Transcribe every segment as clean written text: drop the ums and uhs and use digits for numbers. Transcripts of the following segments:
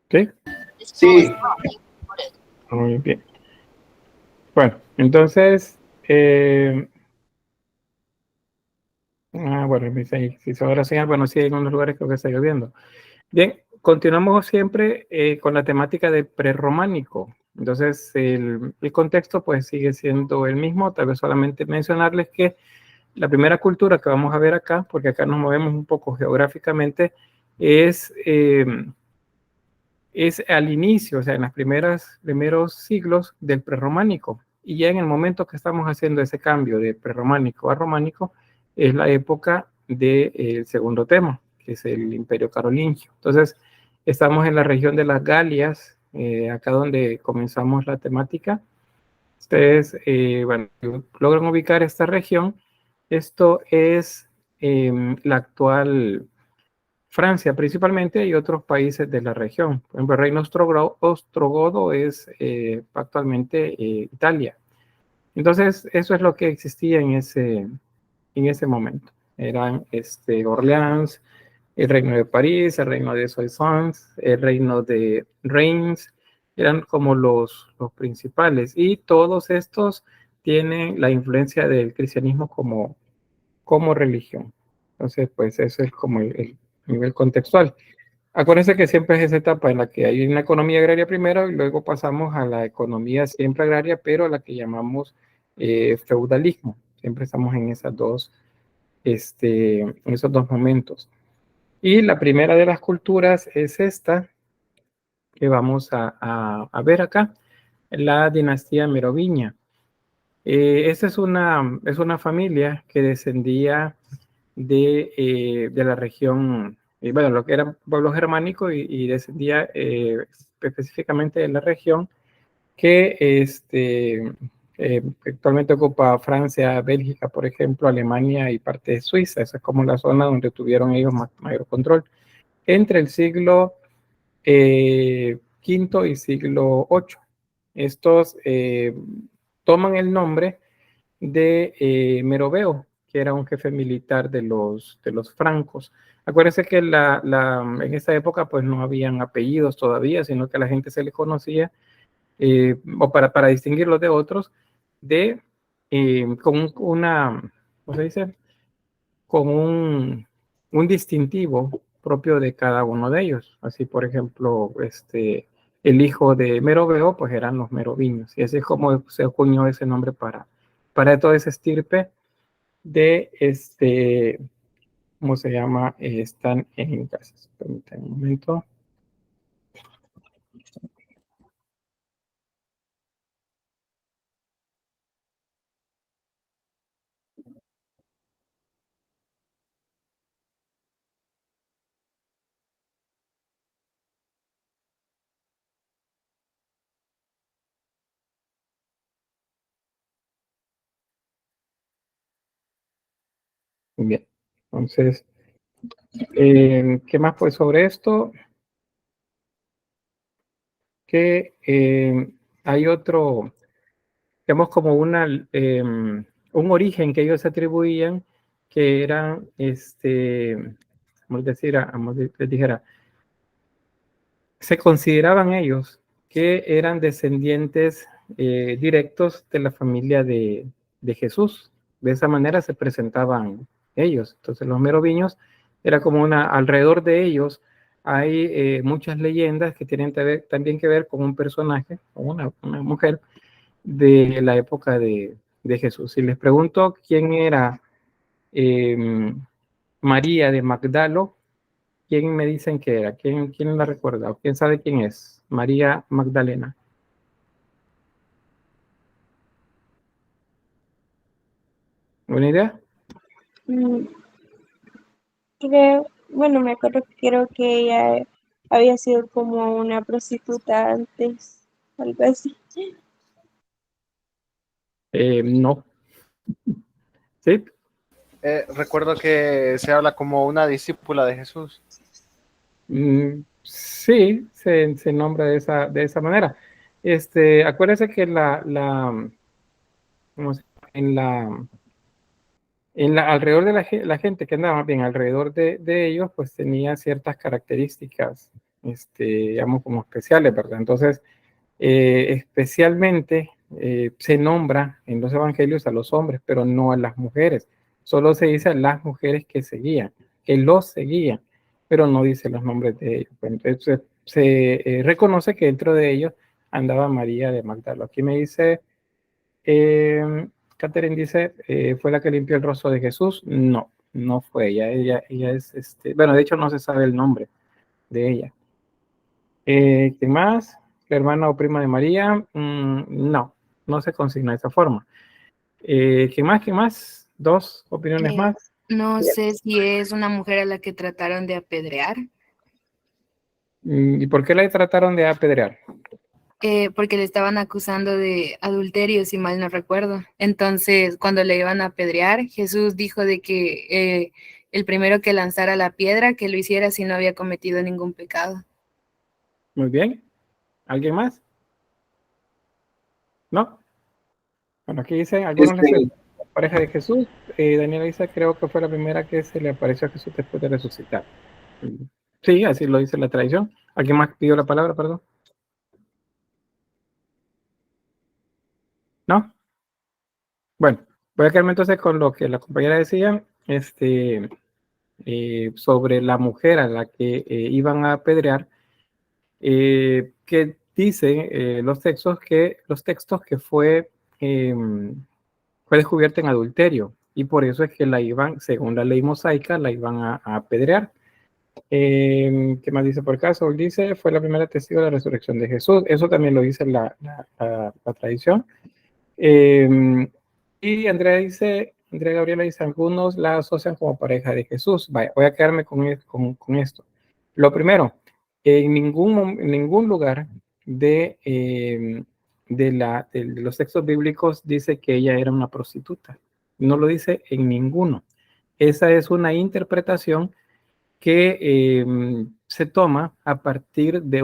¿Sí? Sí, Muy bien. Bueno, entonces, bueno, si se ahora señal, bueno, sí, en unos lugares creo que está lloviendo. Bien, continuamos siempre con la temática del prerrománico. Entonces, el contexto pues sigue siendo el mismo, tal vez solamente mencionarles que la primera cultura que vamos a ver acá, porque acá nos movemos un poco geográficamente, es al inicio, o sea, en los primeros siglos del prerrománico. Y ya en el momento que estamos haciendo ese cambio de prerrománico a románico, es la época del segundo tema, que es el Imperio Carolingio. Entonces, estamos en la región de las Galias, acá donde comenzamos la temática. Ustedes, bueno, logran ubicar esta región. Esto es la actual Francia principalmente y otros países de la región. Por ejemplo, el reino ostrogodo es actualmente Italia. Entonces, eso es lo que existía en ese momento. Eran Orleans, el reino de París, el reino de Soissons, el reino de Reims, eran como los principales. Y todos estos tienen la influencia del cristianismo como religión. Entonces, pues eso es como el nivel contextual. Acuérdense que siempre es esa etapa en la que hay una economía agraria primero y luego pasamos a la economía siempre agraria, pero a la que llamamos feudalismo. Siempre estamos en esos dos momentos. Y la primera de las culturas es esta que vamos a ver acá, la dinastía merovingia. Esta es una familia que descendía de la región, bueno, lo que era pueblo germánico y descendía específicamente de la región que actualmente ocupa Francia, Bélgica, por ejemplo, Alemania y parte de Suiza. Esa es como la zona donde tuvieron ellos mayor control. Entre el siglo quinto y siglo VIII. Estos toman el nombre de Meroveo, que era un jefe militar de los francos. Acuérdense que en esa época pues no habían apellidos todavía, sino que a la gente se le conocía, o para distinguirlos de otros, con ¿cómo se dice? Con un distintivo propio de cada uno de ellos. Así, por ejemplo, el hijo de Meroveo, pues eran los merovingios. Y así es como se acuñó ese nombre para toda esa estirpe de ¿cómo se llama? Están en casas. Permítanme un momento. Muy bien. Entonces, ¿qué más pues sobre esto? Que hay otro, digamos, como un origen que ellos atribuían, que era, les dijera, se consideraban ellos que eran descendientes directos de la familia de Jesús. De esa manera se presentaban ellos. Entonces los merovingios era como alrededor de ellos hay muchas leyendas que tienen también que ver con un personaje, con una mujer de la época de Jesús. Si les pregunto quién era eh, María de Magdalo, ¿quién me dicen que era? ¿Quién la recuerda? ¿O quién sabe quién es? María Magdalena. ¿Alguna idea? Mm, Creo, bueno, me acuerdo que creo que ella había sido como una prostituta antes, algo así. No. ¿Sí? recuerdo que se habla como una discípula de Jesús. Sí, se nombra de esa manera. Acuérdense que ¿cómo se llama? Alrededor de la gente que andaba bien alrededor de ellos, pues tenía ciertas características digamos, como especiales, ¿verdad? Entonces, especialmente se nombra en los evangelios a los hombres, pero no a las mujeres. Solo se dice a las mujeres que seguían, que los seguían, pero no dice los nombres de ellos. Entonces, se reconoce que dentro de ellos andaba María de Magdala. Aquí me dice, Catherine dice, ¿fue la que limpió el rostro de Jesús? No, no fue ella. Ella es, bueno, de hecho no se sabe el nombre de ella. ¿Qué más? ¿La hermana o prima de María? No, no se consigna de esa forma. ¿Qué más? ¿Qué más? Dos opiniones más. No sé si es una mujer a la que trataron de apedrear. ¿Y por qué la trataron de apedrear? Porque le estaban acusando de adulterio, si mal no recuerdo. Entonces, cuando le iban a apedrear, Jesús dijo de que el primero que lanzara la piedra, que lo hiciera si no había cometido ningún pecado. Muy bien. ¿Alguien más? ¿No? Bueno, aquí dice, algunos le dicen pareja de Jesús. Daniela dice, creo que fue la primera que se le apareció a Jesús después de resucitar. Sí, así lo dice la tradición. ¿Alguien más pidió la palabra, perdón? ¿No? Bueno, voy a quedarme entonces con lo que la compañera decía, sobre la mujer a la que iban a apedrear, que dice los textos que fue descubierta en adulterio, y por eso es que la iban, según la ley mosaica, la iban a apedrear. ¿Qué más dice por acá? Saúl dice, fue la primera testigo de la resurrección de Jesús. Eso también lo dice la tradición. Y Andrea Gabriela dice, algunos la asocian como pareja de Jesús. Vaya, voy a quedarme con esto. Lo primero, en ningún lugar de los textos bíblicos dice que ella era una prostituta. No lo dice en ninguno. Esa es una interpretación que se toma a partir de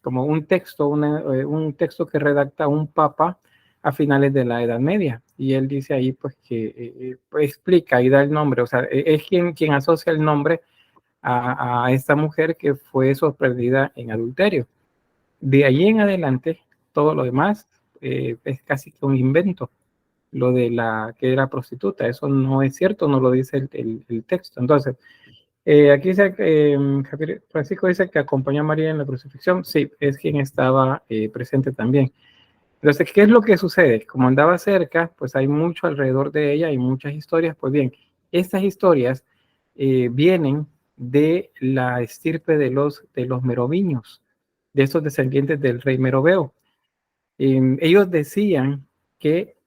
como un texto, un texto que redacta un papa a finales de la Edad Media. Y él dice ahí, pues, que explica y da el nombre, o sea, es quien asocia el nombre a esta mujer que fue sorprendida en adulterio. De ahí en adelante, todo lo demás es casi que un invento. Lo de la que era prostituta, eso no es cierto, no lo dice el texto. Entonces, aquí dice, Francisco dice que acompañó a María en la crucifixión. Sí, es quien estaba presente también. Entonces, ¿qué es lo que sucede? Como andaba cerca, pues hay mucho alrededor de ella, hay muchas historias. Pues bien, estas historias vienen de la estirpe de los merovingios, de estos descendientes del rey Meroveo. Ellos decían que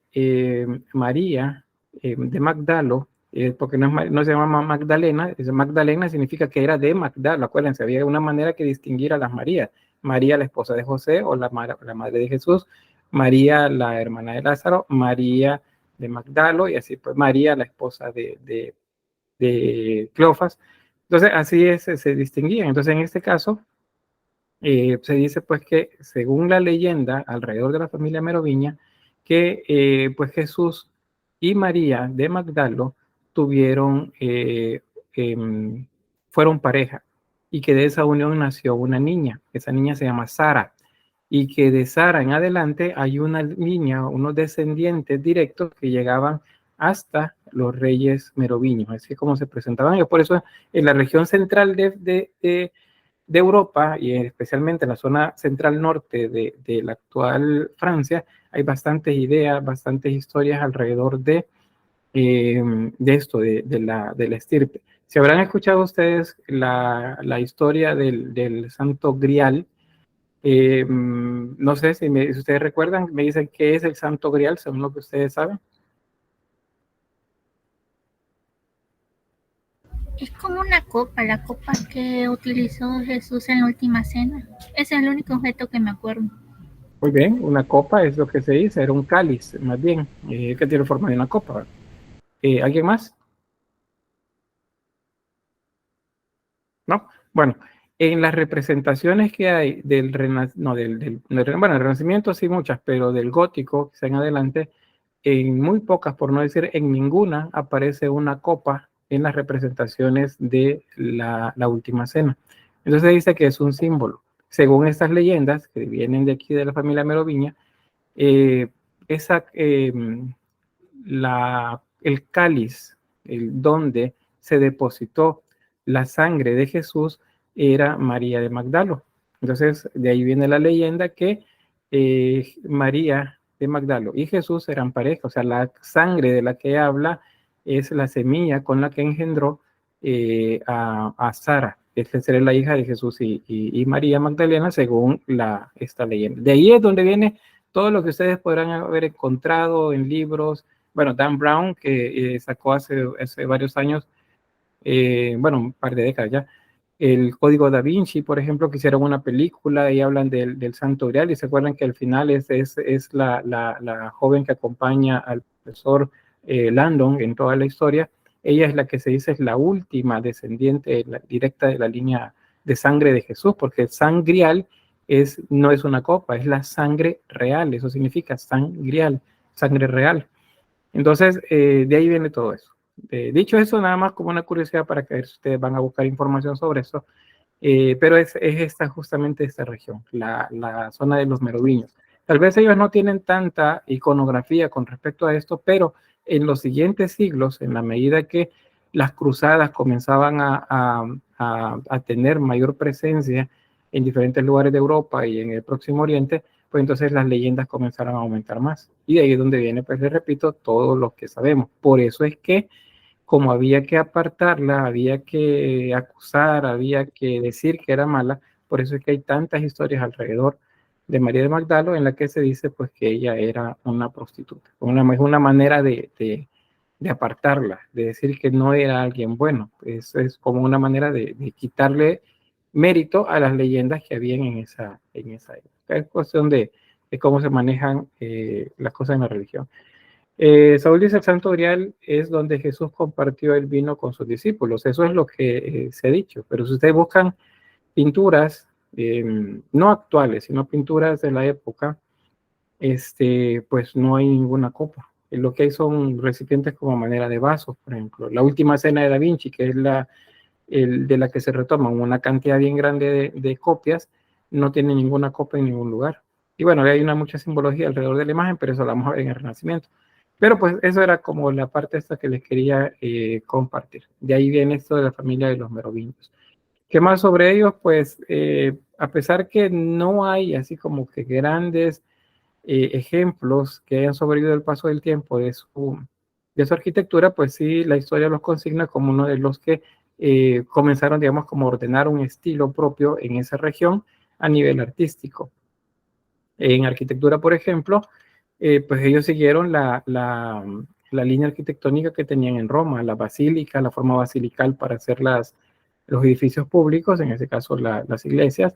María de Magdalo, porque no se llama Magdalena, Magdalena significa que era de Magdalo. Acuérdense, había una manera que distinguir a las Marías. María, la esposa de José, o la madre de Jesús; María, la hermana de Lázaro; María de Magdalo, y así pues María, la esposa de Cleofas. Entonces, así se distinguían. Entonces, en este caso, se dice pues que según la leyenda alrededor de la familia meroviña, que pues Jesús y María de Magdalo fueron pareja, y que de esa unión nació una niña. Esa niña se llama Sara, y que de Sara en adelante hay una niña, unos descendientes directos que llegaban hasta los reyes meroviños. Así es como se presentaban. Y por eso en la región central de Europa, y especialmente en la zona central norte de la actual Francia, hay bastantes ideas, bastantes historias alrededor de esto, de la estirpe. Si habrán escuchado ustedes la historia del Santo Grial, no sé si ustedes recuerdan, me dicen qué es el Santo Grial, según lo que ustedes saben. Es como una copa, la copa que utilizó Jesús en la última cena. Ese es el único objeto que me acuerdo. Muy bien, una copa es lo que se dice, era un cáliz, más bien, que tiene forma de una copa. ¿Alguien más? ¿No? Bueno, en las representaciones que hay del Renacimiento sí muchas, pero del Gótico, que en adelante, en muy pocas, por no decir en ninguna, aparece una copa en las representaciones de la Última Cena. Entonces dice que es un símbolo. Según estas leyendas, que vienen de aquí de la familia Meroviña, el cáliz, donde se depositó la sangre de Jesús, era María de Magdalo. Entonces, de ahí viene la leyenda que María de Magdalo y Jesús eran pareja, o sea, la sangre de la que habla es la semilla con la que engendró a Sara. Esta sería la hija de Jesús y María Magdalena, según esta leyenda. De ahí es donde viene todo lo que ustedes podrán haber encontrado en libros. Bueno, Dan Brown, que sacó hace varios años, bueno, un par de décadas ya, el Código Da Vinci, por ejemplo, que hicieron una película y hablan del Santo Grial, y se acuerdan que al final es la joven que acompaña al profesor Landon en toda la historia. Ella es la que se dice es la última descendiente directa de la línea de sangre de Jesús, porque el sangrial no es una copa, es la sangre real, eso significa sangrial, sangre real. Entonces, de ahí viene todo eso. Dicho eso, nada más como una curiosidad para que ustedes van a buscar información sobre eso, pero es justamente esta región, la zona de los merovingios. Tal vez ellos no tienen tanta iconografía con respecto a esto, pero en los siguientes siglos, en la medida que las cruzadas comenzaban a tener mayor presencia en diferentes lugares de Europa y en el Próximo Oriente, pues entonces las leyendas comenzaron a aumentar más. Y de ahí es donde viene, pues les repito, todo lo que sabemos. Por eso es que, como había que apartarla, había que acusar, había que decir que era mala, por eso es que hay tantas historias alrededor de María de Magdalo en la que se dice pues que ella era una prostituta. Es una manera de apartarla, de decir que no era alguien bueno. Es como una manera de quitarle mérito a las leyendas que habían en esa época. Es cuestión de cómo se manejan las cosas en la religión. Saúl dice: el Santo Grial es donde Jesús compartió el vino con sus discípulos. Eso es lo que se ha dicho. Pero si ustedes buscan pinturas, no actuales, sino pinturas de la época, pues no hay ninguna copa. Lo que hay son recipientes como manera de vasos, por ejemplo. La Última Cena de Da Vinci, que es de la que se retoman una cantidad bien grande de copias, no tiene ninguna copa en ningún lugar. Y bueno, hay mucha simbología alrededor de la imagen, pero eso lo vamos a ver en el Renacimiento. Pero pues eso era como la parte esta que les quería compartir. De ahí viene esto de la familia de los merovingios. ¿Qué más sobre ellos? Pues a pesar que no hay así como que grandes ejemplos que hayan sobrevivido el paso del tiempo de su arquitectura, pues sí, la historia los consigna como uno de los que comenzaron, digamos, como a ordenar un estilo propio en esa región a nivel artístico. En arquitectura, por ejemplo, pues ellos siguieron la línea arquitectónica que tenían en Roma, la basílica, la forma basilical para hacer los edificios públicos, en ese caso las iglesias,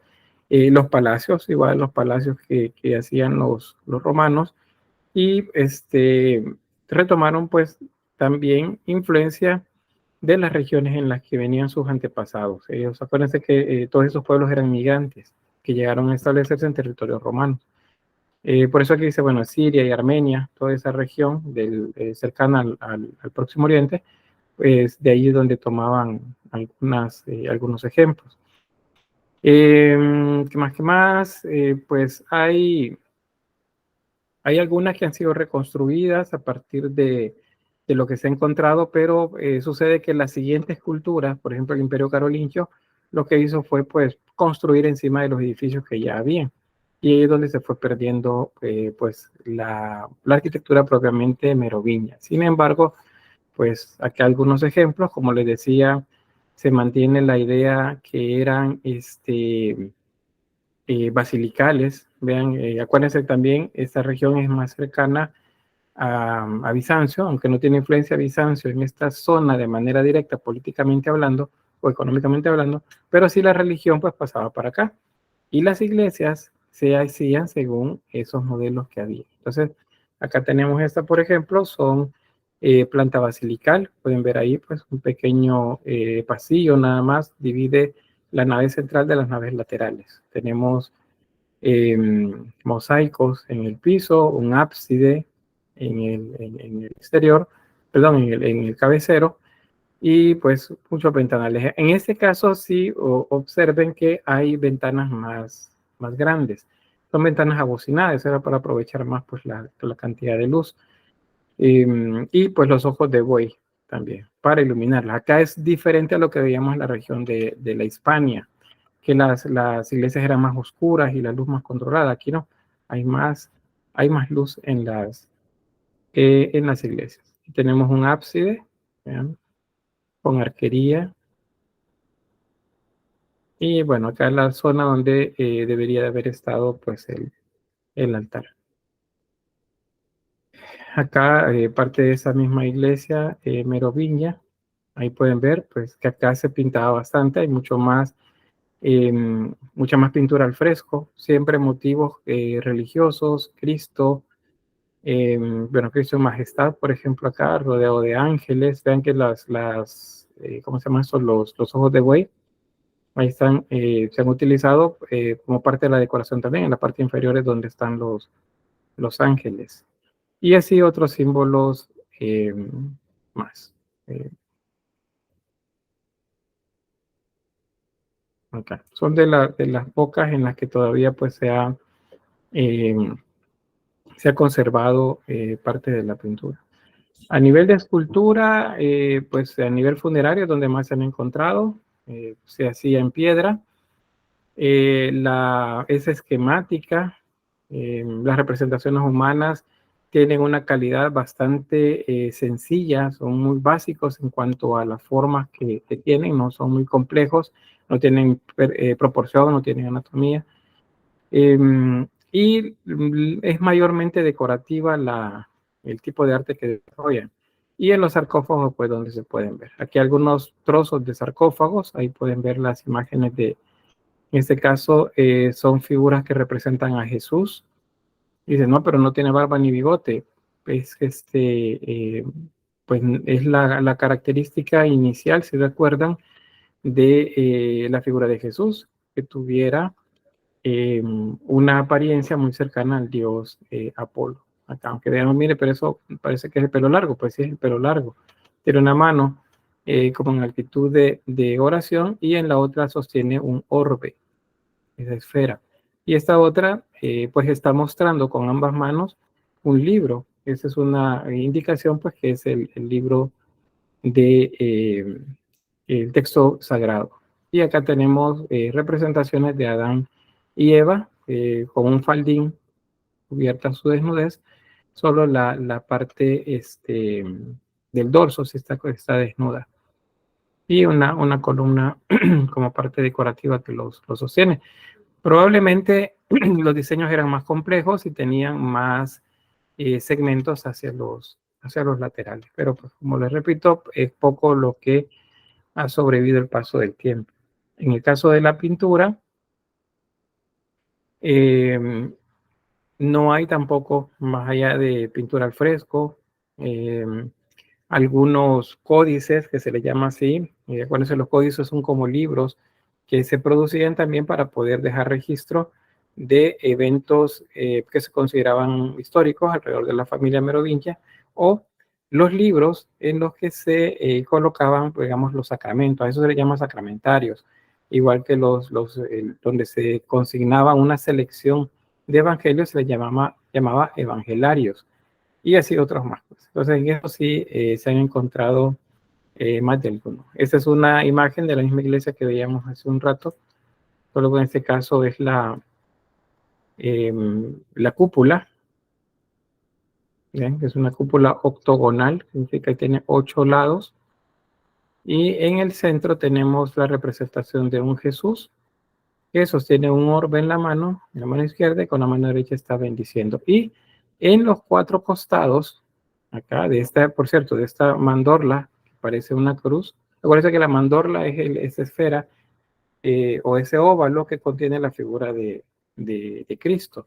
los palacios, igual los palacios que hacían los romanos, y retomaron pues también influencia de las regiones en las que venían sus antepasados. Ellos, acuérdense que todos esos pueblos eran migrantes que llegaron a establecerse en territorios romanos. Por eso aquí dice, bueno, Siria y Armenia, toda esa región cercana al Próximo Oriente, pues de ahí es donde tomaban algunos ejemplos. ¿Qué más? Pues hay algunas que han sido reconstruidas a partir de lo que se ha encontrado, pero sucede que las siguientes culturas, por ejemplo el Imperio Carolingio, lo que hizo fue pues construir encima de los edificios que ya habían. Y ahí es donde se fue perdiendo pues la arquitectura propiamente merovingia. Sin embargo, pues acá algunos ejemplos, como les decía, se mantiene la idea que eran basilicales. Vean, acuérdense también, esta región es más cercana a Bizancio, aunque no tiene influencia Bizancio en esta zona de manera directa, políticamente hablando o económicamente hablando, pero sí la religión pues pasaba para acá. Y las iglesias se hacían según esos modelos que había. Entonces, acá tenemos esta, por ejemplo, son planta basilical. Pueden ver ahí pues un pequeño pasillo nada más, divide la nave central de las naves laterales. Tenemos mosaicos en el piso, un ábside en el exterior, perdón, en el cabecero, y pues muchos ventanales. En este caso sí observen que hay ventanas más grandes. Son ventanas abocinadas, era para aprovechar más pues la cantidad de luz. Y pues los ojos de buey también, para iluminarlas. Acá es diferente a lo que veíamos en la región de la Hispania, que las iglesias eran más oscuras y la luz más controlada. Aquí no, hay más luz en las iglesias. Y tenemos un ábside, ¿vean? Con arquería. Y bueno, acá es la zona donde debería de haber estado pues el altar. Acá parte de esa misma iglesia merovingia, ahí pueden ver pues que acá se pintaba bastante, hay mucha más pintura al fresco, siempre motivos religiosos, Cristo, bueno, Cristo en majestad, por ejemplo, acá rodeado de ángeles. Vean que ¿cómo se llaman estos? Los ojos de buey, ahí están, se han utilizado como parte de la decoración también, en la parte inferior es donde están los ángeles. Y así otros símbolos más. Acá. Son de las pocas en las que todavía pues se ha conservado parte de la pintura. A nivel de escultura, pues a nivel funerario, donde más se han encontrado, se hacía en piedra. Es esquemática, las representaciones humanas tienen una calidad bastante sencilla, son muy básicos en cuanto a las formas que tienen, no son muy complejos, no tienen proporción, no tienen anatomía. Y es mayormente decorativa el tipo de arte que desarrollan. Y en los sarcófagos, pues, donde se pueden ver. Aquí algunos trozos de sarcófagos, ahí pueden ver las imágenes en este caso, son figuras que representan a Jesús. Dicen, no, pero no tiene barba ni bigote. Pues es la característica inicial, si recuerdan, de la figura de Jesús, que tuviera una apariencia muy cercana al dios Apolo. Acá, aunque vean, mire, pero eso parece que es el pelo largo, pues sí es el pelo largo. Tiene una mano como en actitud de oración y en la otra sostiene un orbe, esa esfera. Y esta otra, pues está mostrando con ambas manos un libro. Esa es una indicación, pues, que es el libro de el texto sagrado. Y acá tenemos representaciones de Adán y Eva con un faldín cubierta su desnudez, solo la parte del dorso está desnuda. Y una columna como parte decorativa que los sostiene. Probablemente los diseños eran más complejos y tenían más segmentos hacia los laterales. Pero pues, como les repito, es poco lo que ha sobrevivido el paso del tiempo. En el caso de la pintura, no hay tampoco, más allá de pintura al fresco, algunos códices que se le llama así. Acuérdense, los códices son como libros que se producían también para poder dejar registro de eventos que se consideraban históricos alrededor de la familia merovingia, o los libros en los que se colocaban, digamos, los sacramentos. A eso se le llama sacramentarios, igual que donde se consignaba una selección de evangelios, se le llamaba evangelarios, y así otros más. Entonces, en eso sí se han encontrado más de algunos. Esta es una imagen de la misma iglesia que veíamos hace un rato, solo que en este caso es la cúpula. ¿Ven? Es una cúpula octogonal, significa que tiene 8 lados. Y en el centro tenemos la representación de un Jesús que sostiene un orbe en la mano izquierda, y con la mano derecha está bendiciendo. Y en los 4 costados, acá, por cierto, de esta mandorla, que parece una cruz, acuérdense que la mandorla es esa esfera o ese óvalo que contiene la figura de Cristo.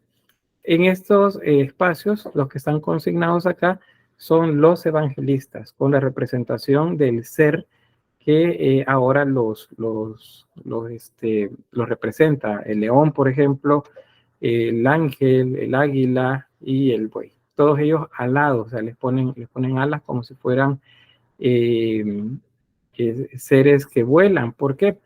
En estos espacios, los que están consignados acá son los evangelistas, con la representación del ser que ahora los representa. El león, por ejemplo, el ángel, el águila y el buey. Todos ellos alados, o sea, les ponen alas como si fueran seres que vuelan. ¿Por qué?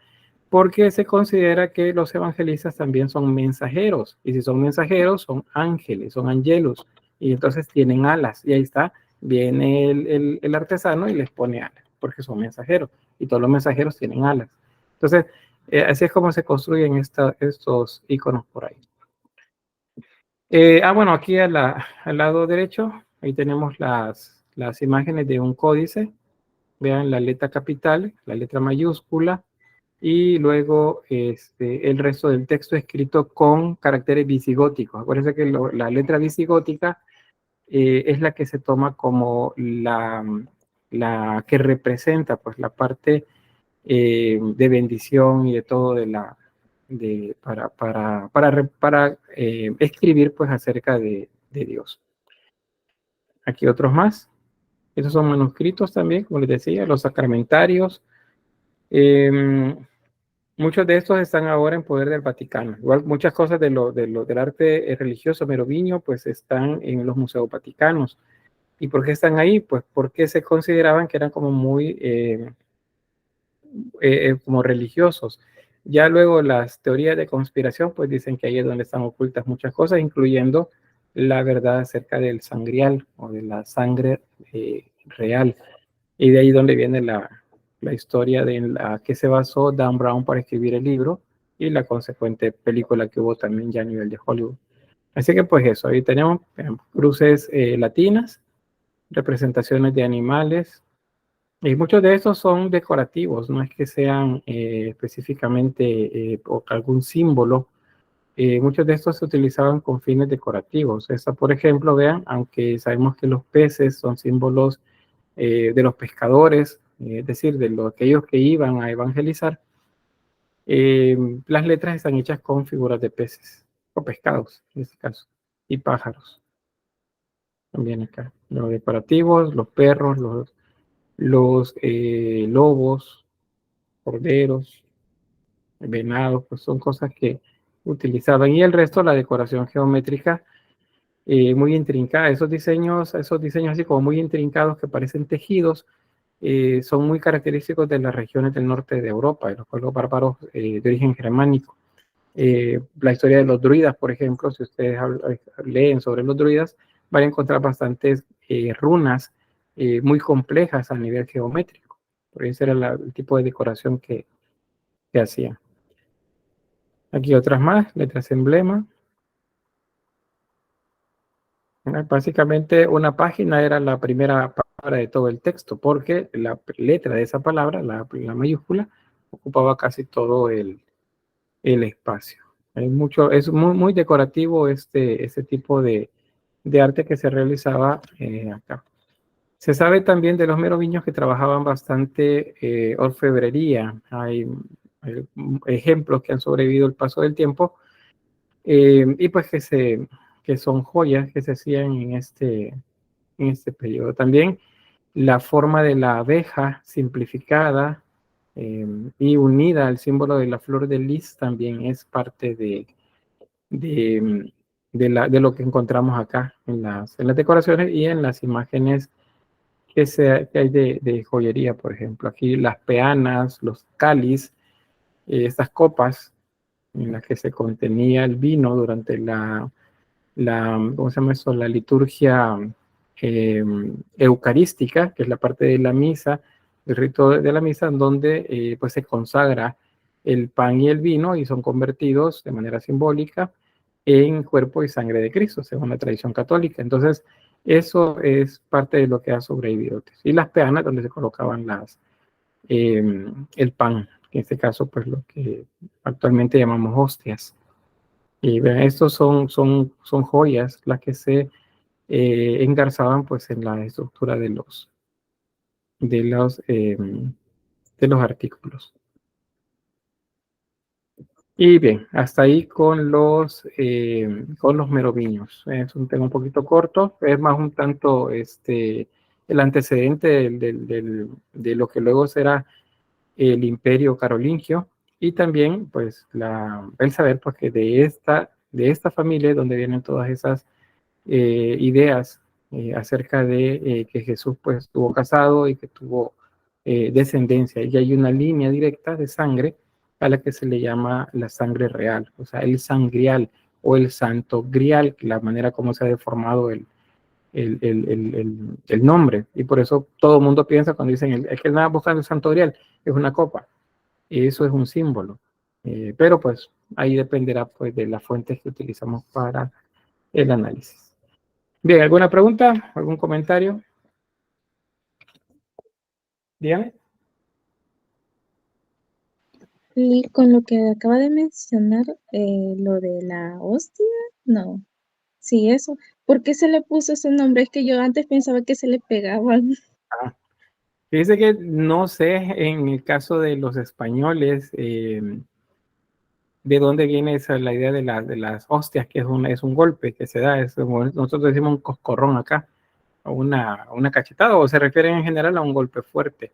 Porque se considera que los evangelistas también son mensajeros, y si son mensajeros son ángeles, son angelos, y entonces tienen alas, y ahí está, viene el artesano y les pone alas, porque son mensajeros, y todos los mensajeros tienen alas. Entonces, así es como se construyen estos iconos por ahí. Bueno, aquí al lado derecho, ahí tenemos las imágenes de un códice. Vean la letra capital, la letra mayúscula, y luego el resto del texto escrito con caracteres visigóticos. Acuérdense que la letra visigótica es la que se toma como la que representa pues la parte de bendición y de todo para escribir pues acerca de Dios. Aquí otros más. Estos son manuscritos también, como les decía, los sacramentarios. Muchos de estos están ahora en poder del Vaticano. Igual muchas cosas del arte religioso merovingio pues están en los museos vaticanos. ¿Y por qué están ahí? Pues porque se consideraban que eran como muy como religiosos. Ya luego las teorías de conspiración pues dicen que ahí es donde están ocultas muchas cosas, incluyendo la verdad acerca del sangrial o de la sangre real. Y de ahí donde viene la historia de la que se basó Dan Brown para escribir el libro y la consecuente película que hubo también ya a nivel de Hollywood. Así que pues eso, ahí tenemos cruces latinas, representaciones de animales, y muchos de estos son decorativos, no es que sean específicamente algún símbolo. Muchos de estos se utilizaban con fines decorativos. Esta, por ejemplo, vean, aunque sabemos que los peces son símbolos de los pescadores, es decir, de aquellos que iban a evangelizar, las letras están hechas con figuras de peces, o pescados en este caso, y pájaros. También acá, los decorativos, los perros, los lobos, corderos, venados, pues son cosas que utilizaban. Y el resto, la decoración geométrica, muy intrincada. Esos diseños así como muy intrincados que parecen tejidos, son muy característicos de las regiones del norte de Europa, de los pueblos bárbaros de origen germánico. La historia de los druidas, por ejemplo, si ustedes leen sobre los druidas, van a encontrar bastantes runas muy complejas a nivel geométrico. Por eso era el tipo de decoración que hacían. Aquí otras más, letras emblema. Básicamente una página era la primera palabra de todo el texto, porque la letra de esa palabra, la mayúscula, ocupaba casi todo el espacio. Es muy decorativo este tipo de arte que se realizaba acá. Se sabe también de los merovingios que trabajaban bastante orfebrería. Hay ejemplos que han sobrevivido el paso del tiempo y pues que son joyas que se hacían en este periodo. También la forma de la abeja simplificada y unida al símbolo de la flor de lis también es parte de lo que encontramos acá en las decoraciones y en las imágenes que hay de joyería, por ejemplo. Aquí las peanas, los cáliz, estas copas en las que se contenía el vino durante ¿cómo se llama eso? La liturgia eucarística, que es la parte de la misa, el rito de la misa, en donde pues se consagra el pan y el vino y son convertidos de manera simbólica en cuerpo y sangre de Cristo, según la tradición católica. Entonces, eso es parte de lo que ha sobrevivido. Y las peanas, donde se colocaban el pan, en este caso, pues lo que actualmente llamamos hostias. Y vean, estos son joyas las que se engarzaban pues en la estructura de los artículos. Y bien, hasta ahí con los merovingios. Es un tema un poquito corto, es más un tanto el antecedente de lo que luego será el imperio carolingio, y también pues el saber pues que de esta familia es donde vienen todas esas ideas acerca de que Jesús pues estuvo casado y que tuvo descendencia, y hay una línea directa de sangre a la que se le llama la sangre real, o sea, el sangrial o el santo grial, la manera como se ha deformado el nombre, y por eso todo el mundo piensa cuando dicen es que nada buscando el santo grial, es una copa, y eso es un símbolo, pero pues ahí dependerá pues de las fuentes que utilizamos para el análisis. Bien, ¿alguna pregunta? ¿Algún comentario? Dígame. Y con lo que acaba de mencionar, lo de la hostia, no, sí, eso. ¿Por qué se le puso ese nombre? Es que yo antes pensaba que se le pegaban. Fíjese que no sé en el caso de los españoles de dónde viene la idea de las hostias, que es un golpe que se da, nosotros decimos un coscorrón acá, o una cachetada, o se refieren en general a un golpe fuerte.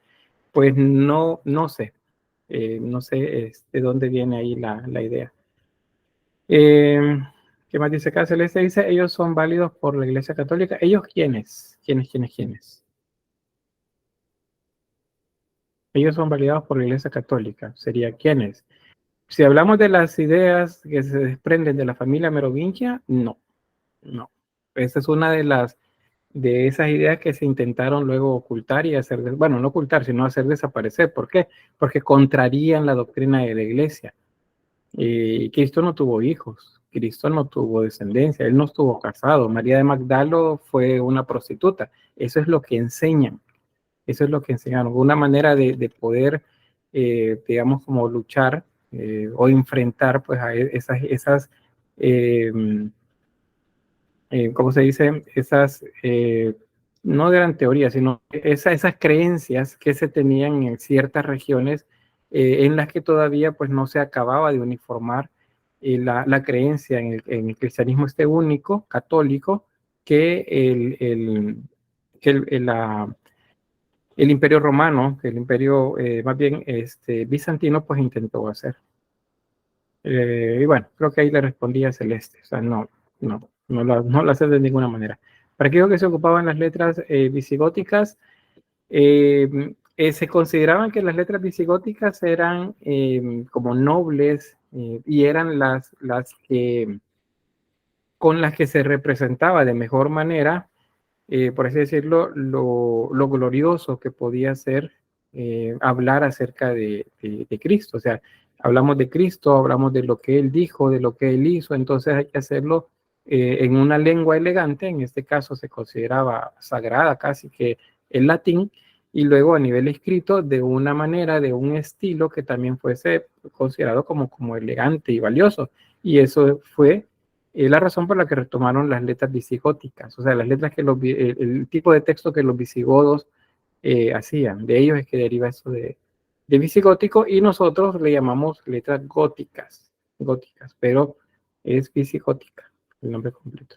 Pues no sé, no sé de dónde viene ahí la idea. ¿Qué más dice acá? Celeste dice, ellos son válidos por la Iglesia Católica. ¿Ellos quiénes? ¿Quiénes? Ellos son validados por la Iglesia Católica. ¿Sería quiénes? Si hablamos de las ideas que se desprenden de la familia merovingia, no. Esa es una de esas ideas que se intentaron luego ocultar y hacer, bueno, no ocultar, sino hacer desaparecer. ¿Por qué? Porque contrarían la doctrina de la Iglesia. Cristo no tuvo hijos, Cristo no tuvo descendencia, él no estuvo casado. María de Magdalo fue una prostituta. Eso es lo que enseñan. Eso es lo que enseñaron. Una manera de poder, digamos, como luchar o enfrentar pues a esas ¿cómo se dice? Esas, no eran teorías, sino esas creencias que se tenían en ciertas regiones en las que todavía pues no se acababa de uniformar la creencia en el cristianismo único, católico, que el imperio romano, que el imperio más bien bizantino, pues intentó hacer. Y bueno, creo que ahí le respondía a Celeste, o sea, no lo hace de ninguna manera. Para aquellos que se ocupaban las letras visigóticas, se consideraban que las letras visigóticas eran como nobles y eran las que con las que se representaba de mejor manera, por así decirlo, lo glorioso que podía ser hablar acerca de Cristo. O sea, hablamos de Cristo, hablamos de lo que Él dijo, de lo que Él hizo, entonces hay que hacerlo en una lengua elegante, en este caso se consideraba sagrada casi que el latín, y luego a nivel escrito de una manera, de un estilo que también fuese considerado como elegante y valioso. Y eso fue la razón por la que retomaron las letras visigóticas, o sea, las letras que el tipo de texto que los visigodos hacían. De ellos es que deriva eso de visigótico, y nosotros le llamamos letras góticas, pero es visigótica el nombre completo.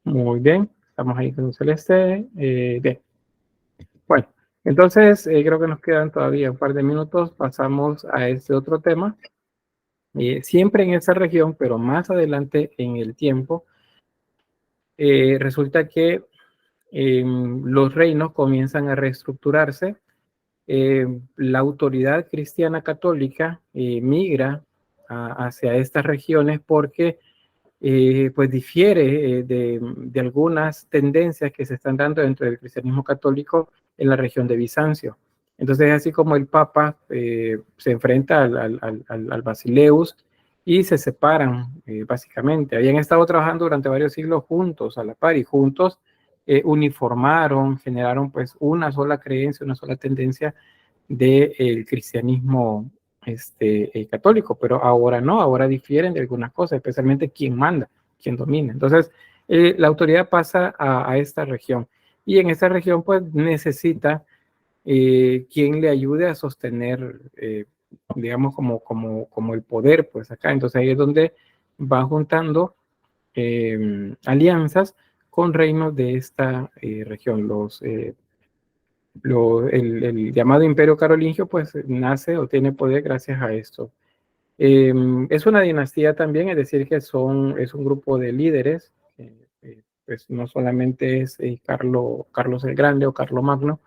Muy bien, estamos ahí con Celeste. Bien. Bueno, entonces creo que nos quedan todavía un par de minutos. Pasamos a este otro tema. Siempre en esa región, pero más adelante en el tiempo, resulta que los reinos comienzan a reestructurarse. La autoridad cristiana católica migra hacia estas regiones porque pues difiere de algunas tendencias que se están dando dentro del cristianismo católico en la región de Bizancio. Entonces, así como el Papa se enfrenta al Basileus y se separan básicamente. Habían estado trabajando durante varios siglos juntos, a la par, y juntos uniformaron, generaron pues una sola creencia, una sola tendencia del cristianismo católico, pero ahora no, ahora difieren de algunas cosas, especialmente quién manda, quién domina. Entonces, la autoridad pasa a esta región, y en esta región pues necesita quien le ayude a sostener, digamos, como el poder, pues acá. Entonces ahí es donde va juntando alianzas con reinos de esta región. El llamado Imperio Carolingio pues nace o tiene poder gracias a esto. Es una dinastía también, es decir, que es un grupo de líderes, pues no solamente es Carlos el Grande o Carlos Magno,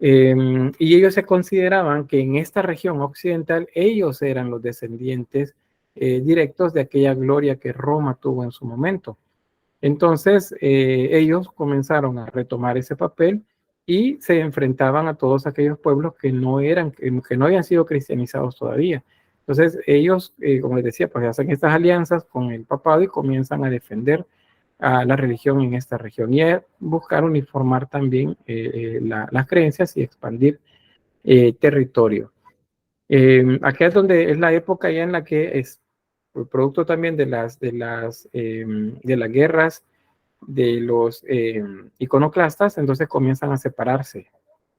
Y ellos se consideraban que en esta región occidental ellos eran los descendientes directos de aquella gloria que Roma tuvo en su momento. Entonces, ellos comenzaron a retomar ese papel y se enfrentaban a todos aquellos pueblos que no habían sido cristianizados todavía. Entonces, ellos, como les decía, pues hacen estas alianzas con el papado y comienzan a defender a la religión en esta región y a buscar uniformar también las creencias y expandir territorio. Aquí es donde es la época ya en la que es producto también de las guerras de los iconoclastas, entonces comienzan a separarse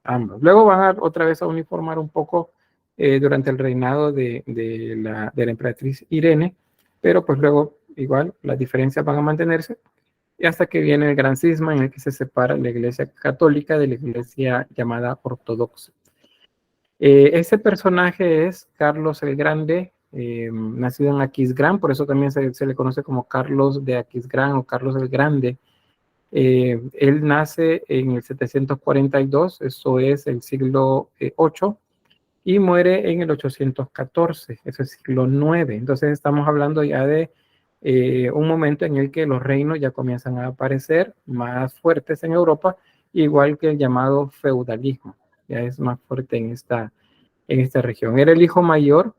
ambos. Luego van otra vez a uniformar un poco durante el reinado de la emperatriz Irene, pero pues luego igual las diferencias van a mantenerse y hasta que viene el gran cisma en el que se separa la iglesia católica de la iglesia llamada ortodoxa. Ese personaje es Carlos el Grande, nacido en Aquisgrán, por eso también se le conoce como Carlos de Aquisgrán o Carlos el Grande. Él nace en el 742, eso es el siglo VIII, y muere en el 814, eso es siglo IX. Entonces estamos hablando ya de un momento en el que los reinos ya comienzan a aparecer más fuertes en Europa, igual que el llamado feudalismo, ya es más fuerte en esta región. Era el hijo mayor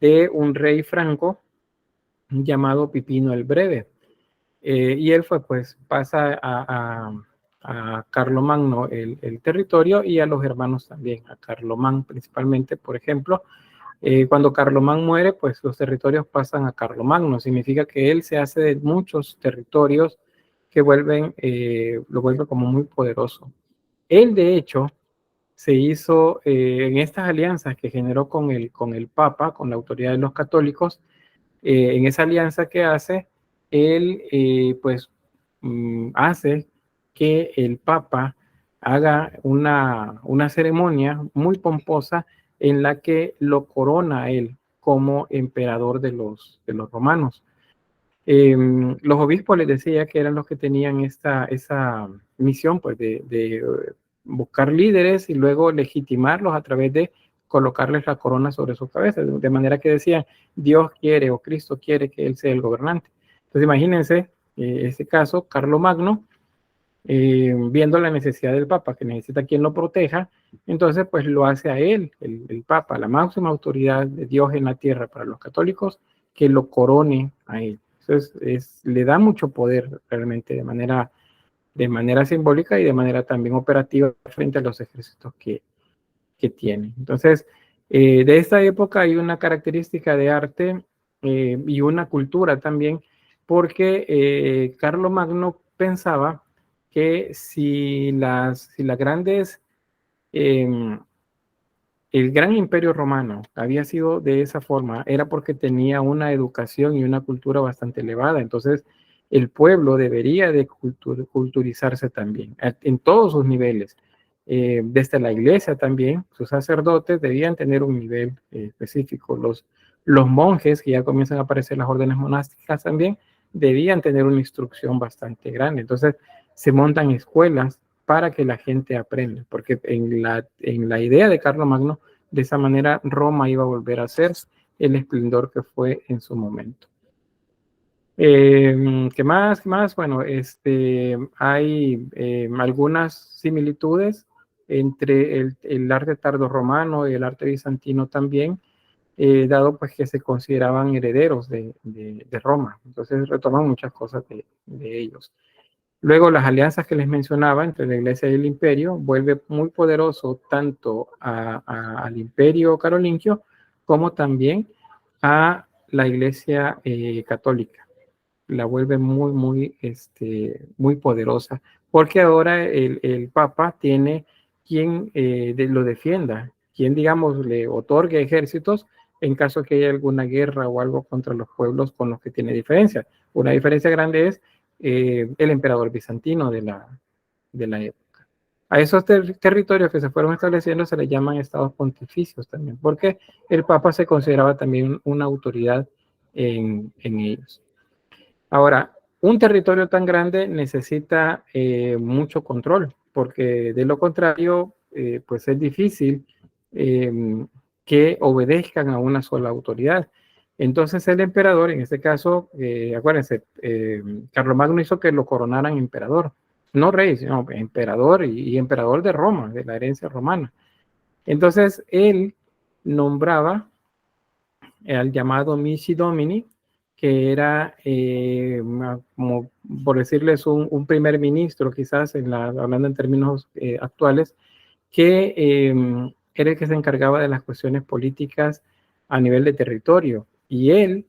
de un rey franco llamado Pipino el Breve. Y él pasa a Carlomagno el territorio y a los hermanos también, a Carlomán principalmente, por ejemplo. Cuando Carlomán muere, pues los territorios pasan a Carlomagno. Significa que él se hace de muchos territorios que lo vuelven como muy poderoso. Él, de hecho, se hizo en estas alianzas que generó con el Papa, con la autoridad de los católicos. En esa alianza que hace, él hace que el Papa haga una ceremonia muy pomposa en la que lo corona a él como emperador de los romanos. Los obispos les decía que eran los que tenían esa misión pues de buscar líderes y luego legitimarlos a través de colocarles la corona sobre su cabeza, de manera que decían, Dios quiere o Cristo quiere que él sea el gobernante. Entonces imagínense, este caso, Carlomagno, viendo la necesidad del Papa, que necesita quien lo proteja, entonces pues lo hace a él, el Papa, la máxima autoridad de Dios en la tierra para los católicos, que lo corone a él. Entonces le da mucho poder realmente de manera simbólica y de manera también operativa frente a los ejércitos que tiene. Entonces, de esta época hay una característica de arte y una cultura también, porque Carlomagno pensaba que si las grandes, el gran imperio romano había sido de esa forma, era porque tenía una educación y una cultura bastante elevada. Entonces, el pueblo debería de culturizarse también, en todos sus niveles. Desde la iglesia también, sus sacerdotes debían tener un nivel específico. Los monjes, que ya comienzan a aparecer las órdenes monásticas también, debían tener una instrucción bastante grande. Entonces, se montan escuelas para que la gente aprenda, porque en la idea de Carlomagno, de esa manera Roma iba a volver a ser el esplendor que fue en su momento. ¿Qué más? Bueno, hay algunas similitudes entre el arte tardorromano y el arte bizantino también, dado pues que se consideraban herederos de Roma. Entonces retoman muchas cosas de ellos. Luego las alianzas que les mencionaba entre la iglesia y el imperio vuelve muy poderoso tanto al imperio carolingio como también a la iglesia católica. La vuelve muy poderosa, porque ahora el Papa tiene quien lo defienda, quien, digamos, le otorgue ejércitos en caso que haya alguna guerra o algo contra los pueblos con los que tiene diferencia. Una diferencia grande es el emperador bizantino de la época. A esos territorios que se fueron estableciendo se les llaman estados pontificios también, porque el Papa se consideraba también una autoridad en ellos. Ahora, un territorio tan grande necesita mucho control, porque de lo contrario, pues es difícil que obedezcan a una sola autoridad. Entonces el emperador, en este caso, acuérdense, Carlomagno hizo que lo coronaran emperador, no rey, sino emperador y emperador de Roma, de la herencia romana. Entonces él nombraba al llamado Missi Domini, que era, como por decirles, un primer ministro, quizás, hablando en términos actuales, que era el que se encargaba de las cuestiones políticas a nivel de territorio. Y él,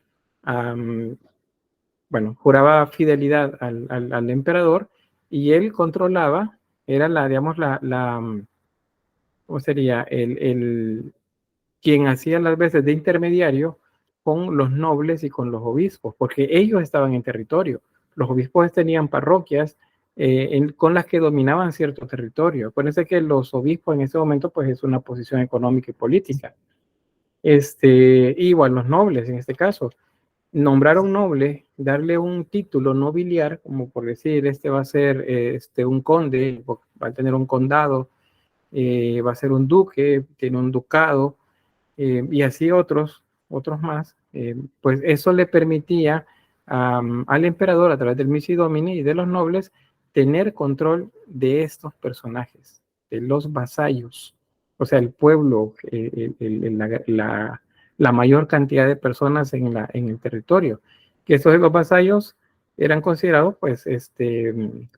bueno, juraba fidelidad al emperador, y él controlaba, era digamos, ¿cómo sería? Quien hacía las veces de intermediario con los nobles y con los obispos, porque ellos estaban en territorio. Los obispos tenían parroquias con las que dominaban cierto territorio. Acuérdense que los obispos en ese momento pues es una posición económica y política. Igual los nobles en este caso. Nombrar a un noble, darle un título nobiliar, como por decir, este va a ser un conde, va a tener un condado, va a ser un duque, tiene un ducado, y así otros más, pues eso le permitía al emperador, a través del Missi Domini y de los nobles, tener control de estos personajes, de los vasallos, o sea, el pueblo, la mayor cantidad de personas en el territorio. Que estos de los vasallos eran considerados, pues,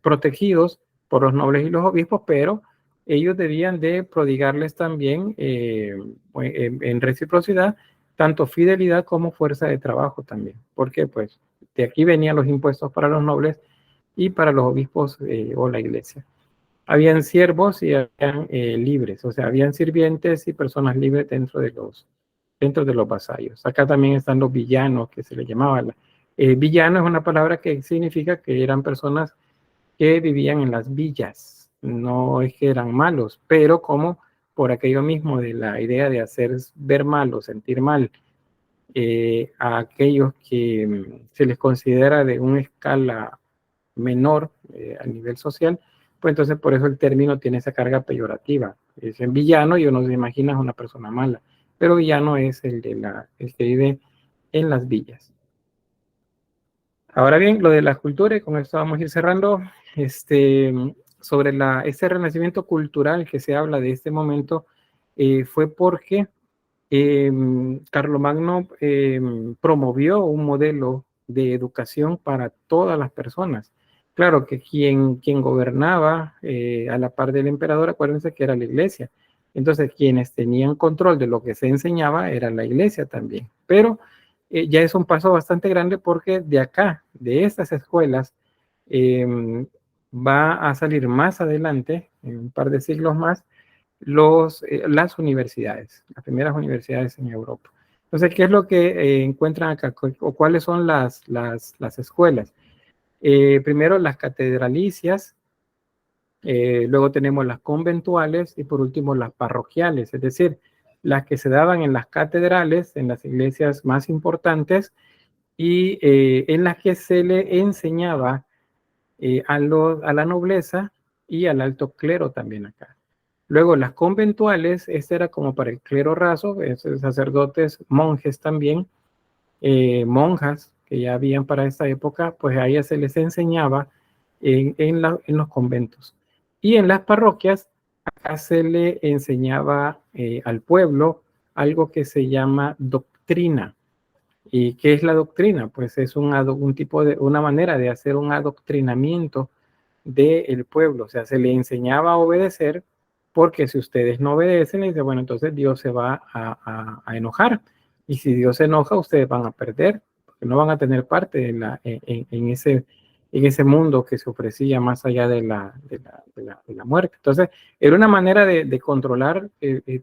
protegidos por los nobles y los obispos, pero ellos debían de prodigarles también en reciprocidad tanto fidelidad como fuerza de trabajo también, porque pues de aquí venían los impuestos para los nobles y para los obispos o la iglesia. Habían siervos y habían libres, o sea, habían sirvientes y personas libres dentro de los vasallos. Acá también están los villanos, que se les llamaba. Villano es una palabra que significa que eran personas que vivían en las villas. No es que eran malos, pero como por aquello mismo de la idea de hacer ver mal o sentir mal a aquellos que se les considera de una escala menor a nivel social, pues entonces por eso el término tiene esa carga peyorativa. Es en villano y uno se imagina es una persona mala, pero villano es el que vive en las villas. Ahora bien, lo de la cultura, y con esto vamos a ir cerrando, sobre ese renacimiento cultural que se habla de este momento, fue porque Carlomagno promovió un modelo de educación para todas las personas. Claro que quien gobernaba a la par del emperador, acuérdense que era la iglesia. Entonces, quienes tenían control de lo que se enseñaba era la iglesia también. Pero ya es un paso bastante grande porque de acá, de estas escuelas, va a salir más adelante, en un par de siglos más, las universidades, las primeras universidades en Europa. Entonces, ¿qué es lo que encuentran acá? ¿O cuáles son las escuelas? Primero, las catedralicias, luego tenemos las conventuales y por último las parroquiales, es decir, las que se daban en las catedrales, en las iglesias más importantes y en las que se le enseñaba a la nobleza y al alto clero también acá. Luego las conventuales, este era como para el clero raso, sacerdotes, monjes también, monjas que ya habían para esta época, pues a ellas se les enseñaba en los conventos. Y en las parroquias, acá se le enseñaba al pueblo algo que se llama doctrina. ¿Y qué es la doctrina? Pues es una manera de hacer un adoctrinamiento del pueblo. O sea, se le enseñaba a obedecer, porque si ustedes no obedecen, dice, bueno, entonces Dios se va a enojar. Y si Dios se enoja, ustedes van a perder, porque no van a tener parte en ese mundo que se ofrecía más allá de la muerte. Entonces, era una manera de controlar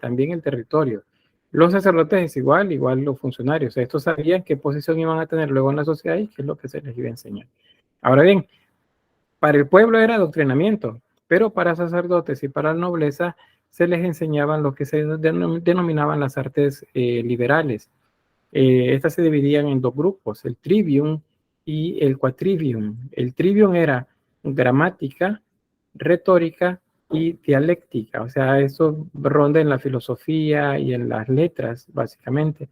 también el territorio. Los sacerdotes es igual los funcionarios. Estos sabían qué posición iban a tener luego en la sociedad y qué es lo que se les iba a enseñar. Ahora bien, para el pueblo era adoctrinamiento, pero para sacerdotes y para la nobleza se les enseñaban lo que se denominaban las artes liberales. Estas se dividían en dos grupos, el trivium y el quadrivium. El trivium era gramática, retórica, y dialéctica, o sea, eso ronda en la filosofía y en las letras, básicamente.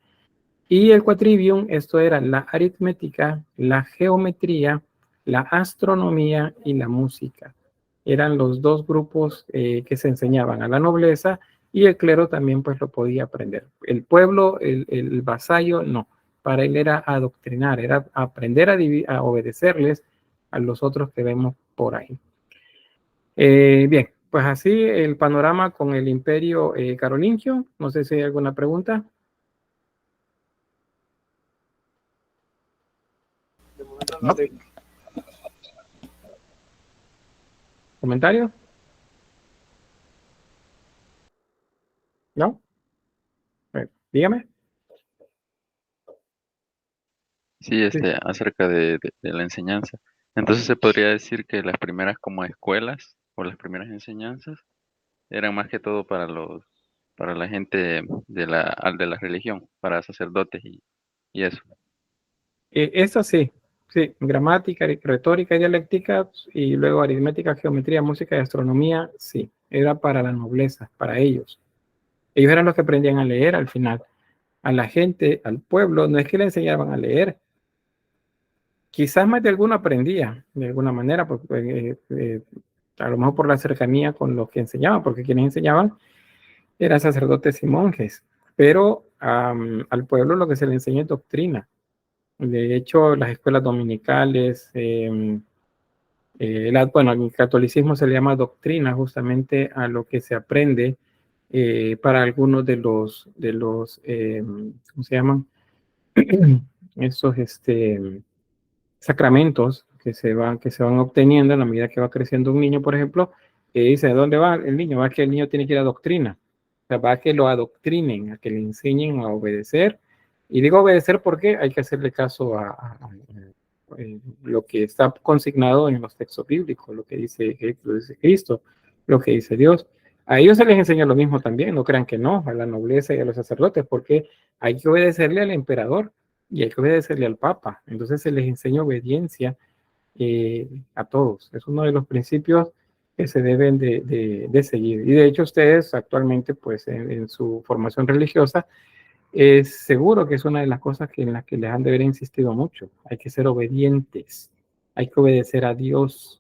Y el quadrivium, esto era la aritmética, la geometría, la astronomía y la música. Eran los dos grupos que se enseñaban a la nobleza, y el clero también pues lo podía aprender. El pueblo, el vasallo, no. Para él era adoctrinar, era aprender a obedecerles a los otros que vemos por ahí. Bien, pues así el panorama con el imperio carolingio. No sé si hay alguna pregunta. No. ¿Comentario? ¿No? Dígame. Sí, acerca de la enseñanza. Entonces se podría decir que las primeras como escuelas o las primeras enseñanzas eran más que todo para la gente de la religión, para sacerdotes y eso. Eso sí, sí, gramática, retórica y dialéctica, y luego aritmética, geometría, música y astronomía, sí, era para la nobleza, para ellos. Ellos eran los que aprendían a leer al final. A la gente, al pueblo, no es que le enseñaban a leer. Quizás más de alguno aprendía, de alguna manera, porque, a lo mejor por la cercanía con los que enseñaban, porque quienes enseñaban eran sacerdotes y monjes, pero al pueblo lo que se le enseña es doctrina. De hecho, las escuelas dominicales, bueno, en el catolicismo se le llama doctrina justamente a lo que se aprende para algunos de los ¿cómo se llaman? Esos sacramentos que se van obteniendo en la medida que va creciendo un niño, por ejemplo, dice, ¿de dónde va el niño? Va que el niño tiene que ir a doctrina. O sea, va a que lo adoctrinen, a que le enseñen a obedecer. Y digo obedecer porque hay que hacerle caso a lo que está consignado en los textos bíblicos, lo que dice Cristo, lo que dice Dios. A ellos se les enseña lo mismo también, no crean que no, a la nobleza y a los sacerdotes, porque hay que obedecerle al emperador y hay que obedecerle al Papa. Entonces se les enseña obediencia a todos. Es uno de los principios que se deben de seguir. Y de hecho ustedes actualmente, pues en su formación religiosa, seguro que es una de las cosas en las que les han de haber insistido mucho. Hay que ser obedientes, hay que obedecer a Dios.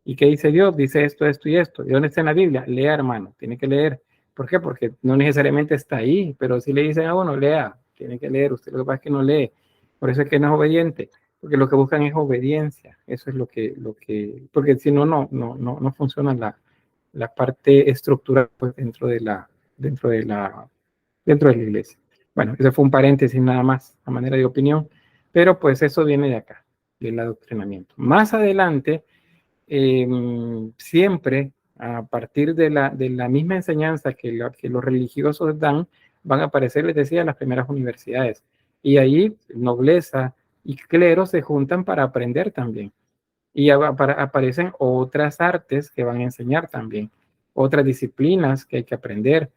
¿Y qué dice Dios? Dice esto, esto y esto. ¿Y dónde está en la Biblia? Lea, hermano, tiene que leer. ¿Por qué? Porque no necesariamente está ahí, pero si le dicen a uno, lea, tiene que leer. Usted lo que pasa es que no lee. Por eso es que no es obediente, porque lo que buscan es obediencia. Eso es porque si no, no funciona la parte estructural pues, dentro de la iglesia. Bueno, ese fue un paréntesis nada más, a manera de opinión, pero pues eso viene de acá, del adoctrinamiento. Más adelante, siempre a partir de la misma enseñanza que los religiosos dan, van a aparecer, les decía, las primeras universidades. Y ahí nobleza y clero se juntan para aprender también. Y aparecen otras artes que van a enseñar también, otras disciplinas que hay que aprender.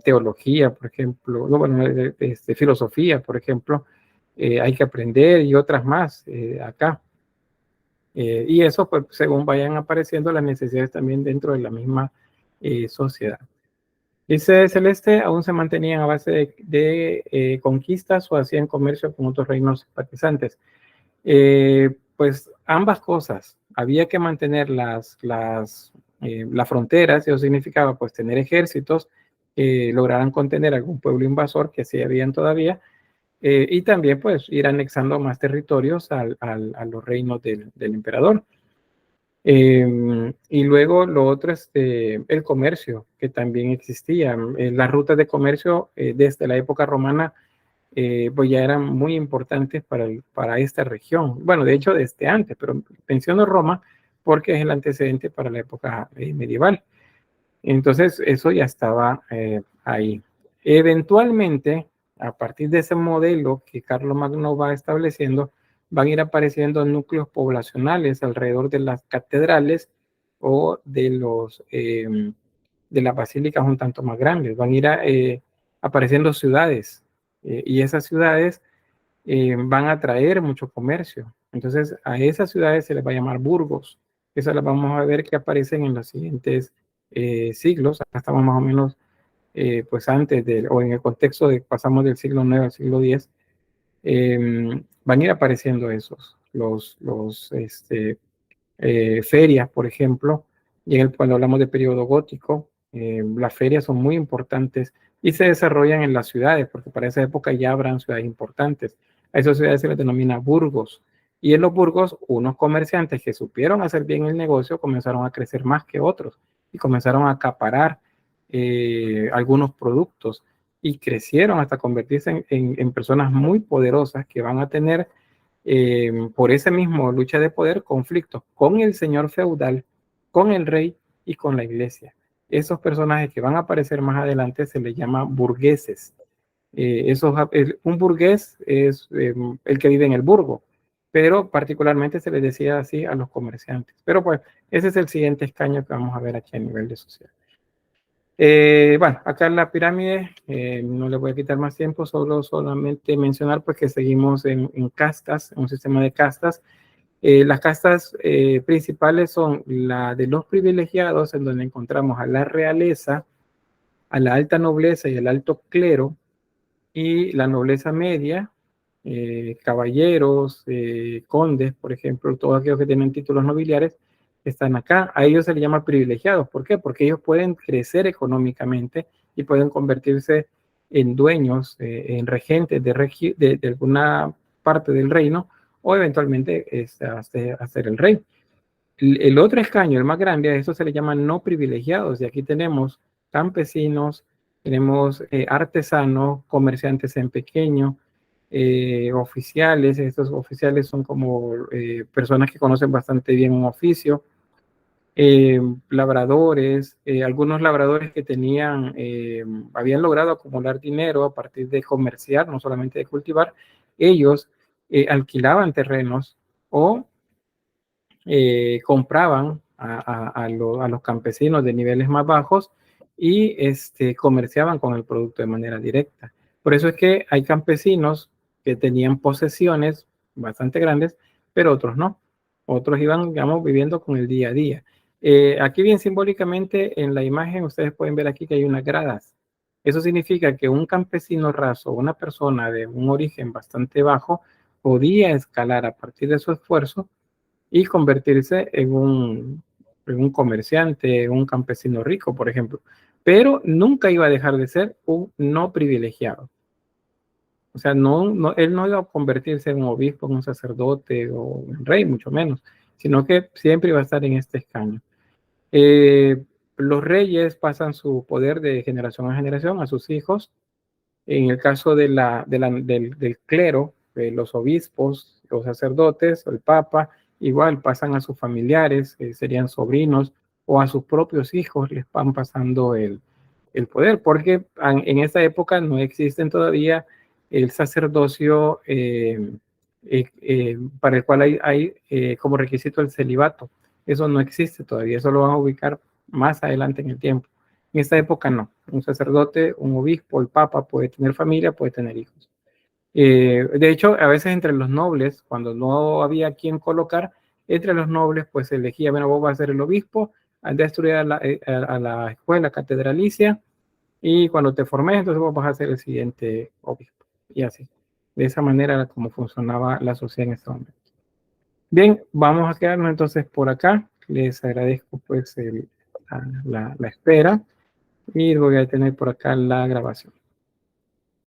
Teología, por ejemplo, bueno, filosofía, por ejemplo, hay que aprender y otras más acá. Y eso, pues, según vayan apareciendo las necesidades también dentro de la misma sociedad. Dice Celeste, aún se mantenían a base de conquistas o hacían comercio con otros reinos simpatizantes. Pues ambas cosas. Había que mantener las fronteras, y eso significaba pues tener ejércitos que lograran contener algún pueblo invasor, que sí habían todavía, y también pues ir anexando más territorios a los reinos del emperador. Y luego lo otro es el comercio, que también existía. Las rutas de comercio desde la época romana pues ya eran muy importantes para esta región. Bueno, de hecho desde antes, pero menciono Roma porque es el antecedente para la época medieval. Entonces eso ya estaba ahí. Eventualmente, a partir de ese modelo que Carlomagno va estableciendo, van a ir apareciendo núcleos poblacionales alrededor de las catedrales o de las basílicas un tanto más grandes. Van a ir apareciendo ciudades y esas ciudades van a traer mucho comercio. Entonces a esas ciudades se les va a llamar burgos. Eso las vamos a ver que aparecen en los siguientes siglos, estamos más o menos pues antes o en el contexto de pasamos del siglo IX al siglo X, van a ir apareciendo ferias, por ejemplo, y cuando hablamos de periodo gótico, las ferias son muy importantes y se desarrollan en las ciudades, porque para esa época ya habrán ciudades importantes. A esas ciudades se les denomina burgos. Y en los burgos, unos comerciantes que supieron hacer bien el negocio comenzaron a crecer más que otros y comenzaron a acaparar algunos productos y crecieron hasta convertirse en personas muy poderosas que van a tener por esa misma lucha de poder, conflictos con el señor feudal, con el rey y con la iglesia. Esos personajes que van a aparecer más adelante se les llama burgueses. Un burgués es el que vive en el burgo, pero particularmente se les decía así a los comerciantes. Pero pues ese es el siguiente escaño que vamos a ver aquí a nivel de sociedad. Bueno, acá en la pirámide, no le voy a quitar más tiempo, solamente mencionar pues que seguimos en castas, en un sistema de castas. Las castas principales son la de los privilegiados, en donde encontramos a la realeza, a la alta nobleza y el alto clero, y la nobleza media, caballeros, condes, por ejemplo, todos aquellos que tienen títulos nobiliares, están acá. A ellos se les llama privilegiados. ¿Por qué? Porque ellos pueden crecer económicamente y pueden convertirse en dueños, en regentes de alguna parte del reino, o eventualmente hacer el rey. El otro escaño, el más grande, a eso se le llama no privilegiados. Y aquí tenemos campesinos, tenemos artesanos, comerciantes en pequeño, oficiales. Estos oficiales son como personas que conocen bastante bien un oficio. Labradores, algunos labradores que habían logrado acumular dinero a partir de comerciar, no solamente de cultivar. Ellos alquilaban terrenos o compraban a los campesinos de niveles más bajos y comerciaban con el producto de manera directa. Por eso es que hay campesinos que tenían posesiones bastante grandes, pero otros no. Otros iban, digamos, viviendo con el día a día. Aquí bien simbólicamente en la imagen ustedes pueden ver aquí que hay unas gradas. Eso significa que un campesino raso, una persona de un origen bastante bajo, podía escalar a partir de su esfuerzo y convertirse en un comerciante, un campesino rico, por ejemplo. Pero nunca iba a dejar de ser un no privilegiado. O sea, él no iba a convertirse en un obispo, en un sacerdote o un rey, mucho menos, sino que siempre iba a estar en este escaño. Los reyes pasan su poder de generación a generación a sus hijos. En el caso del clero, los obispos, los sacerdotes, el papa, igual pasan a sus familiares, serían sobrinos, o a sus propios hijos les van pasando el poder, porque en esta época no existen todavía el sacerdocio para el cual hay como requisito el celibato. Eso no existe todavía, eso lo van a ubicar más adelante en el tiempo. En esta época no. Un sacerdote, un obispo, el papa puede tener familia, puede tener hijos. De hecho, a veces entre los nobles, cuando no había quien colocar, entre los nobles pues se elegía, bueno, vos vas a ser el obispo, al destruir a la escuela catedralicia, y cuando te formes, entonces vos vas a ser el siguiente obispo. Y así. De esa manera era como funcionaba la sociedad en este momento. Bien, vamos a quedarnos entonces por acá. Les agradezco pues la espera y voy a tener por acá la grabación.